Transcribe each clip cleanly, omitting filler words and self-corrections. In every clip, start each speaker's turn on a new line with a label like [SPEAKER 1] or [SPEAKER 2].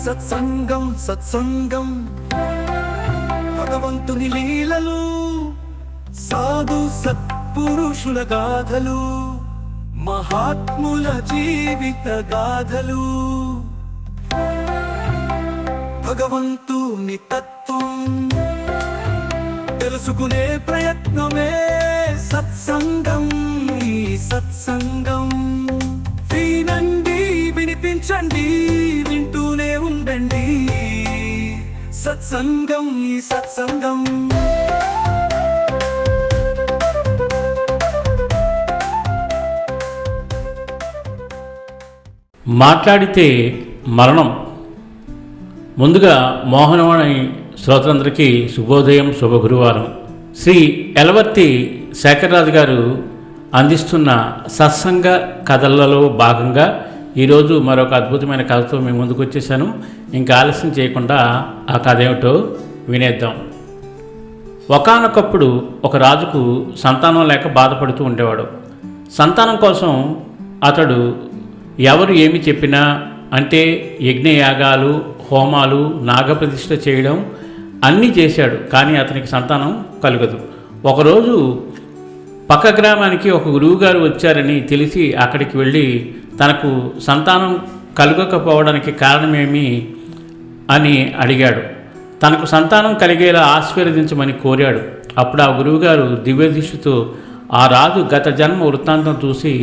[SPEAKER 1] సత్సంగం సత్సంగం భగవంతుని లీలలు, సాధు సత్పురుషుల గాథలు, మహాత్ముల జీవిత గాథలు, భగవంతుని తత్వం తెలుసుకునే ప్రయత్నమే సత్సంగం. ఈ సత్సంగం వినండి, వినిపించండి, వింటూనే ఉండండి. సత్సంగం, ఈ సత్సంగం.
[SPEAKER 2] మాట్లాడితే మరణం. ముందుగా మోహనవాణి శ్రోతలందరికీ శుభోదయం, శుభ గురువారం. శ్రీ ఎలవర్తి శేఖరరాజు గారు అందిస్తున్న సత్సంగ కథలలో భాగంగా ఈరోజు మరొక అద్భుతమైన కథతో మేము ముందుకు వచ్చేసాను. ఇంకా ఆలస్యం చేయకుండా ఆ కథ ఏమిటో వినేద్దాం. ఒకానొకప్పుడు ఒక రాజుకు సంతానం లేక బాధపడుతూ ఉండేవాడు. సంతానం కోసం అతడు ఎవరు ఏమి చెప్పినా, అంటే యజ్ఞయాగాలు, హోమాలు, నాగప్రతిష్ఠ చేయడం అన్నీ చేశాడు. కానీ అతనికి సంతానం కలగదు. ఒకరోజు పక్క గ్రామానికి ఒక గురువుగారు వచ్చారని తెలిసి అక్కడికి వెళ్ళి తనకు సంతానం కలగకపోవడానికి కారణమేమి అని అడిగాడు. తనకు సంతానం కలిగేలా ఆశీర్వదించమని కోరాడు. అప్పుడు ఆ గురువుగారు దివ్యదృష్టితో ఆ రాజు గత జన్మ వృత్తాంతం చూసి,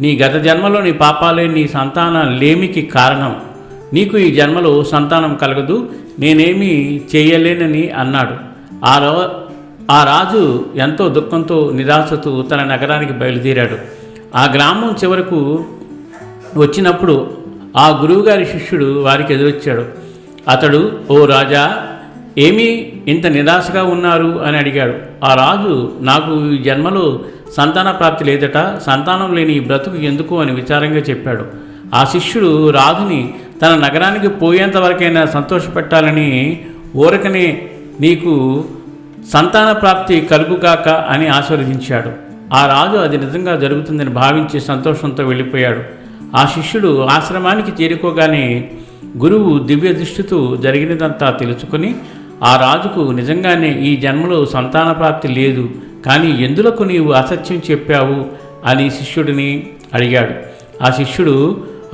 [SPEAKER 2] నీ గత జన్మలో నీ పాపాలే నీ సంతాన లేమికి కారణం. నీకు ఈ జన్మలో సంతానం కలగదు, నేనేమీ చేయలేనని అన్నాడు. ఆ రాజు ఎంతో దుఃఖంతో, నిరాశతో తన నగరానికి బయలుదేరాడు. ఆ గ్రామం చివరకు వచ్చినప్పుడు ఆ గురువుగారి శిష్యుడు వారికి ఎదురొచ్చాడు. అతడు, ఓ రాజా, ఏమీ ఇంత నిరాశగా ఉన్నారు అని అడిగాడు. ఆ రాజు, నాకు ఈ జన్మలో సంతాన ప్రాప్తి లేదట, సంతానం లేని ఈ బ్రతుకు ఎందుకు అని విచారంగా చెప్పాడు. ఆ శిష్యుడు రాజుని తన నగరానికి పోయేంతవరకైనా సంతోషపెట్టాలని, ఊరకనే నీకు సంతాన ప్రాప్తి కలుగుగాక అని ఆశీర్వదించాడు. ఆ రాజు అది నిజంగా జరుగుతుందని భావించి సంతోషంతో వెళ్ళిపోయాడు. ఆ శిష్యుడు ఆశ్రమానికి చేరుకోగానే గురువు దివ్య దృష్టితో జరిగినదంతా తెలుసుకొని, ఆ రాజుకు నిజంగానే ఈ జన్మలో సంతాన ప్రాప్తి లేదు, కానీ ఎందులకు నీవు అసత్యం చెప్పావు అని శిష్యుడిని అడిగాడు. ఆ శిష్యుడు,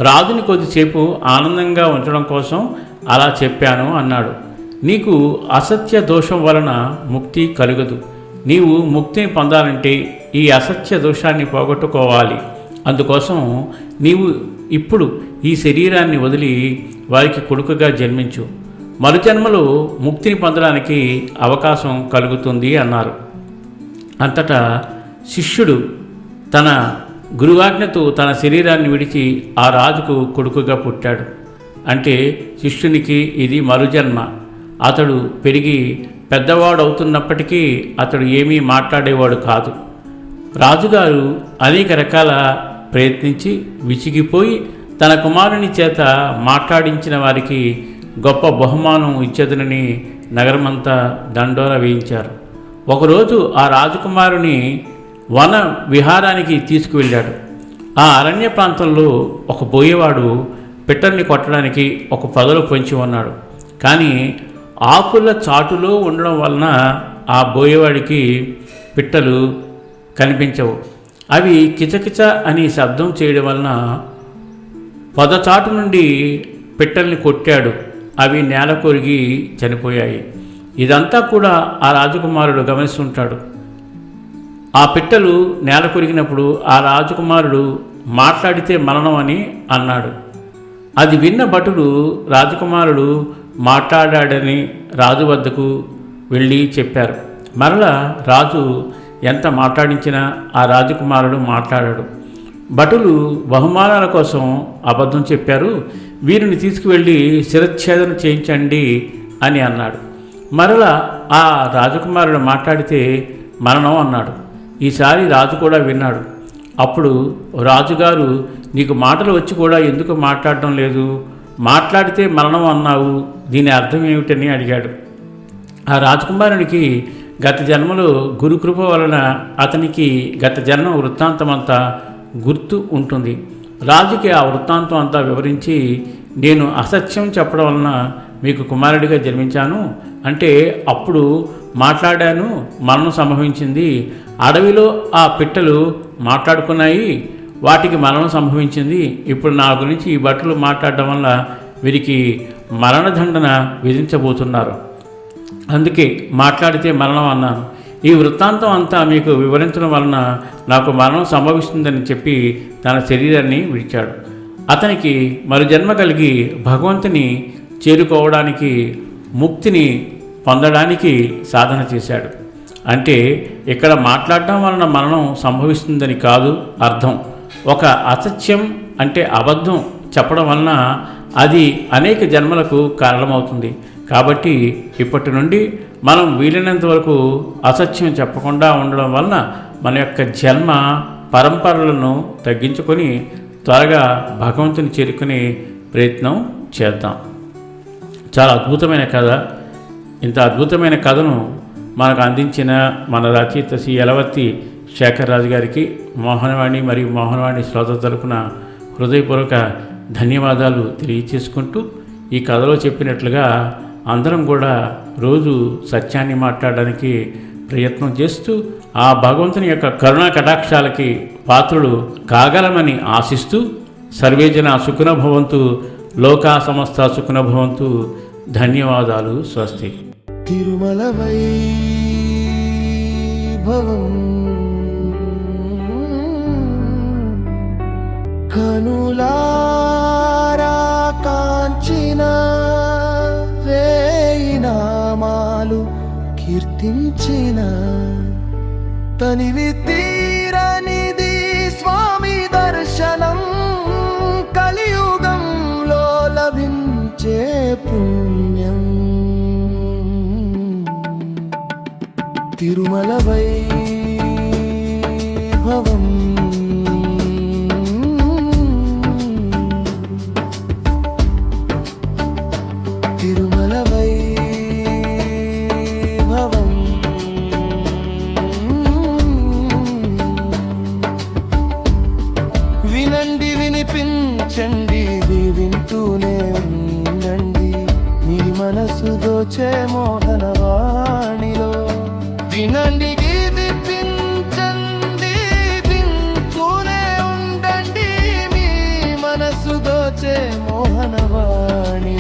[SPEAKER 2] రాజుని కొద్దిసేపు ఆనందంగా ఉంచడం కోసం అలా చెప్పాను అన్నాడు. నీకు అసత్య దోషం వలన ముక్తి కలుగదు. నీవు ముక్తిని పొందాలంటే ఈ అసత్య దోషాన్ని పోగొట్టుకోవాలి. అందుకోసం నీవు ఇప్పుడు ఈ శరీరాన్ని వదిలి వారికి కొడుకుగా జన్మించు. మరుజన్మలో ముక్తిని పొందడానికి అవకాశం కలుగుతుంది అన్నారు. అంతటా శిష్యుడు తన గురువాజ్ఞతో తన శరీరాన్ని విడిచి ఆ రాజుకు కొడుకుగా పుట్టాడు. అంటే శిష్యునికి ఇది మరుజన్మ. అతడు పెరిగి పెద్దవాడవుతున్నప్పటికీ అతడు ఏమీ మాట్లాడేవాడు కాదు. రాజుగారు అనేక రకాల ప్రయత్నించి విసిగిపోయి తన కుమారుని చేత మాట్లాడించిన వారికి గొప్ప బహుమానం ఇచ్చేదనని నగరమంతా దండోరా వేయించారు. ఒకరోజు ఆ రాజకుమారుని వన విహారానికి తీసుకువెళ్ళాడు. ఆ అరణ్య ప్రాంతంలో ఒక బోయేవాడు పిట్టల్ని కొట్టడానికి ఒక పొదలు పొంచి ఉన్నాడు. కానీ ఆకుల చాటులో ఉండడం వలన ఆ బోయేవాడికి పిట్టలు కనిపించవు. అవి కిచకిచ అని శబ్దం చేయడం వలన పొదచాటు నుండి పిట్టల్ని కొట్టాడు. అవి నేల కొరిగి చనిపోయాయి. ఇదంతా కూడా ఆ రాజకుమారుడు గమనిస్తుంటాడు. ఆ పిట్టలు నేల కొరిగినప్పుడు ఆ రాజకుమారుడు మాట్లాడితే మరణం అని అన్నాడు. అది విన్న భటులు రాజకుమారుడు మాట్లాడాడని రాజు వద్దకు వెళ్ళి చెప్పారు. మరలా రాజు ఎంత మాట్లాడించినా ఆ రాజకుమారుడు మాట్లాడాడు. భటులు బహుమానాల కోసం అబద్ధం చెప్పారు. వీరిని తీసుకువెళ్ళి శిరచ్ఛేదన చేయించండి అని అన్నాడు. మరలా ఆ రాజకుమారుడు మాట్లాడితే మరణం అన్నాడు. ఈసారి రాజు కూడా విన్నాడు. అప్పుడు రాజుగారు, నీకు మాటలు వచ్చి కూడా ఎందుకు మాట్లాడటం లేదు? మాట్లాడితే మరణం అన్నావు, దీని అర్థం ఏమిటని అడిగాడు. ఆ రాజకుమారునికి గత జన్మలో గురుకృప వలన అతనికి గత జన్మ వృత్తాంతం అంతా గుర్తు ఉంటుంది. రాజుకి ఆ వృత్తాంతం అంతా వివరించి, నేను అసత్యం చెప్పడం వలన మీకు కుమారుడిగా జన్మించాను అంటే అప్పుడు మాట్లాడాను, మరణం సంభవించింది. అడవిలో ఆ పిట్టలు మాట్లాడుకున్నాయి, వాటికి మరణం సంభవించింది. ఇప్పుడు నా గురించి ఈ బట్టలు మాట్లాడడం వల్ల వీరికి మరణదండన విధించబోతున్నారు. అందుకే మాట్లాడితే మరణం అన్నాను. ఈ వృత్తాంతం అంతా మీకు వివరించడం వలన నాకు మరణం సంభవిస్తుందని చెప్పి తన శరీరాన్ని విడిచాడు. అతనికి మరు జన్మ కలిగి భగవంతుని చేరుకోవడానికి, ముక్తిని పొందడానికి సాధన చేశాడు. అంటే ఇక్కడ మాట్లాడడం వలన మరణం సంభవిస్తుందని కాదు అర్థం. ఒక అసత్యం అంటే అబద్ధం చెప్పడం వలన అది అనేక జన్మలకు కారణమవుతుంది. కాబట్టి ఇప్పటి నుండి మనం వీలైనంత వరకు అసత్యం చెప్పకుండా ఉండడం వలన మన యొక్క జన్మ పరంపరలను తగ్గించుకొని త్వరగా భగవంతుని చేరుకునే ప్రయత్నం చేద్దాం. చాలా అద్భుతమైన కథ. ఇంత అద్భుతమైన కథను మనకు అందించిన మన రచయిత శ్రీ యలవర్తి శేఖర్ రాజు గారికి మోహనవాణి మరియు మోహనవాణి శ్రోత తరపున హృదయపూర్వక ధన్యవాదాలు తెలియచేసుకుంటూ, ఈ కథలో చెప్పినట్లుగా అందరం కూడా రోజు సత్యాన్ని మాట్లాడడానికి ప్రయత్నం చేస్తూ ఆ భగవంతుని యొక్క కరుణా కటాక్షాలకి పాత్రులు కాగలమని ఆశిస్తూ, సర్వేజన సుఖినో భవంతు, లోకా సమస్త సుఖినో భవంతు. ధన్యవాదాలు. స్వస్తి.
[SPEAKER 3] తిరుమల వైభవం కనులారా కాంచిన వేయి నామాలు కీర్తించిన తనివి తీరనిది స్వామి దర్శనం కలియుగంలో లభించే పుణ్యం. తిరుమల వైభవం తిరుమల వైభవం వినండి, వినిపించండి, వింటూనే ఉండండి. మీ మనసు దోచే మోహనవాణిలో వినండి, వినిపించండి, వింటూనే ఉండండి. మీ మనసు దోచే మోహనవాణి